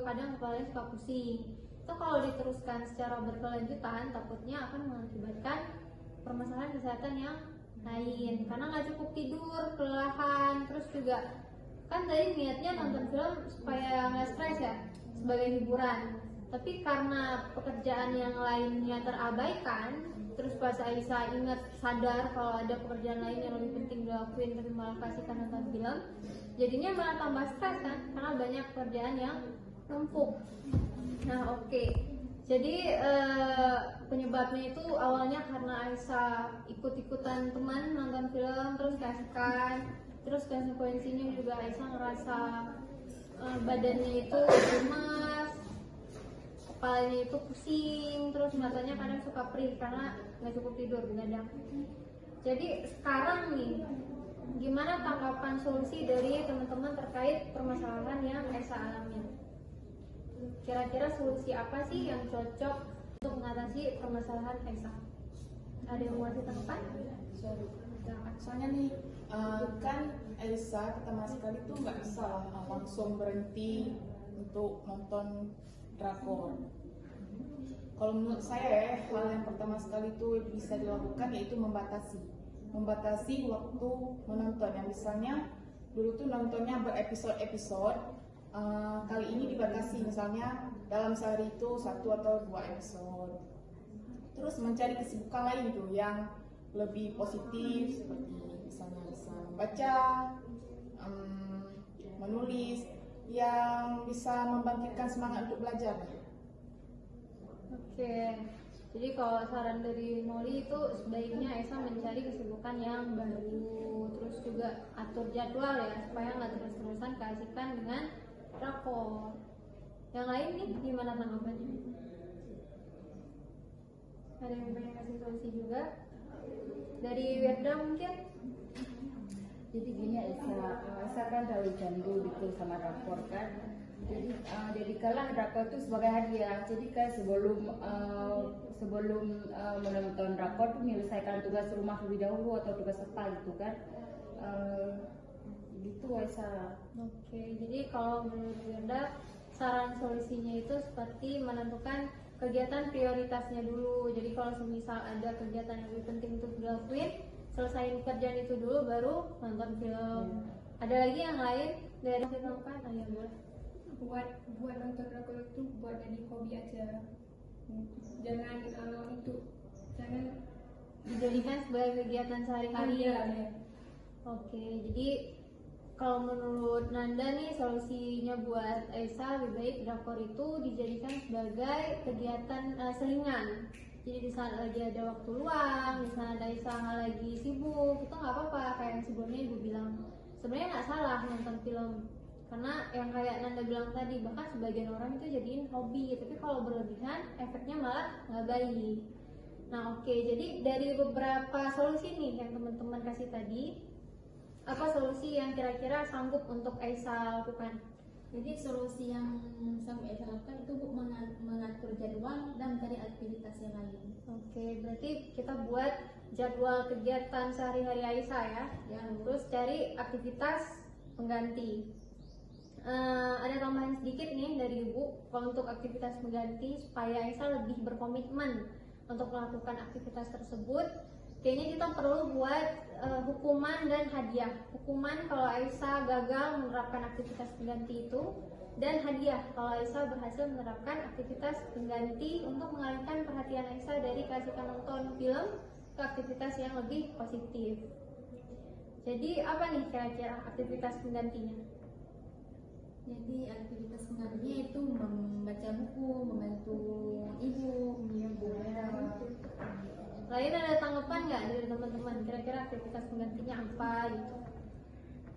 kadang kepalanya suka pusing. Itu kalau diteruskan secara berkelanjutan takutnya akan mengakibatkan permasalahan kesehatan yang lain, karena nggak cukup tidur, kelelahan, terus juga kan tadi niatnya nonton film supaya nggak stres ya, sebagai hiburan. Tapi karena pekerjaan yang lainnya terabaikan, terus pas Aisyah ingat sadar kalau ada pekerjaan lain yang lebih penting dilakuin tapi malah kasihkan nonton film, jadinya malah tambah stres kan, karena banyak pekerjaan yang numpuk. Nah oke. Jadi penyebabnya itu awalnya karena Aisyah ikut-ikutan teman nonton film terus kasihkan, terus konsekuensinya juga Aisyah ngerasa badannya itu lemas, kepalanya itu pusing, terus matanya kadang suka perih karena nggak cukup tidur begadang. Jadi sekarang nih, gimana tanggapan solusi dari teman-teman terkait permasalahan yang Aisyah alami? Kira-kira solusi apa sih yang cocok untuk mengatasi permasalahan Aisyah? Ada yang mau kasih tanggapan? Soalnya nih kan Aisyah pertama sekali tuh nggak bisa langsung berhenti untuk nonton drakor. Kalau menurut saya hal yang pertama sekali itu bisa dilakukan yaitu membatasi waktu menonton. Yang misalnya dulu tuh nontonnya berepisode-episode, kali ini dibatasi misalnya dalam sehari itu 1 atau 2 episode. Terus mencari kesibukan lain tuh yang lebih positif, seperti misalnya bisa membaca, menulis, yang bisa membangkitkan semangat untuk belajar. Oke, jadi kalau saran dari Molly itu sebaiknya Aisyah mencari kesibukan yang baru, terus juga atur jadwal ya, supaya nggak terus-terusan keasikan dengan drakor. Yang lain nih gimana tanggapannya? Ada yang pengen kasih solusi juga? Dari Wirda mungkin? Jadi gini Aisyah kan tahu candu gitu sama drakor kan. Jadi kalah drakor itu sebagai hadiah. Jadi kan sebelum menonton drakor tuh menyelesaikan tugas rumah lebih dahulu atau tugas apa gitu kan. Gitu Aisyah. Oke, jadi kalau menurut Wirda saran solusinya itu seperti menentukan kegiatan prioritasnya dulu. Jadi kalau semisal ada kegiatan yang lebih penting untuk dilakuin, selesain kerjaan itu dulu baru nonton film. Ada lagi yang lain dari film kan? Ayah boleh. Buat nonton drakor itu buat jadi hobi aja. Jangan jangan dijadikan sebagai kegiatan sehari-hari. ya. Oke, jadi kalau menurut Nanda nih solusinya buat Aisyah lebih baik drakor itu dijadikan sebagai kegiatan selingan. Jadi di saat lagi ada waktu luang, di saat Aisyah lagi sibuk, itu nggak apa-apa. Kayak yang sebelumnya ibu bilang, sebenarnya nggak salah nonton film, karena yang kayak Nanda bilang tadi, bahkan sebagian orang itu jadiin hobi. Tapi kalau berlebihan, efeknya malah nggak baik. Nah oke, jadi dari beberapa solusi nih yang teman-teman kasih tadi, apa solusi yang kira-kira sanggup untuk Aisyah lakukan? Jadi solusi yang sanggup Aisyah lakukan itu mengatur jadwal dan mencari aktivitas yang lain. Oke, berarti kita buat jadwal kegiatan sehari-hari Aisyah ya, terus cari aktivitas pengganti. Ada tambahan sedikit nih dari Ibu, kalau untuk aktivitas pengganti supaya Aisyah lebih berkomitmen untuk melakukan aktivitas tersebut, kayaknya kita perlu buat hukuman dan hadiah. Hukuman kalau Aisyah gagal menerapkan aktivitas pengganti itu, dan hadiah kalau Aisyah berhasil menerapkan aktivitas pengganti untuk mengalihkan perhatian Aisyah dari keasikan nonton film ke aktivitas yang lebih positif. Jadi apa nih kira-kira aktivitas penggantinya? Jadi aktivitas penggantinya itu membaca buku, membantu ibu, Lain ada tanggapan nggak dari teman-teman? Kira-kira aktivitas penggantinya apa gitu?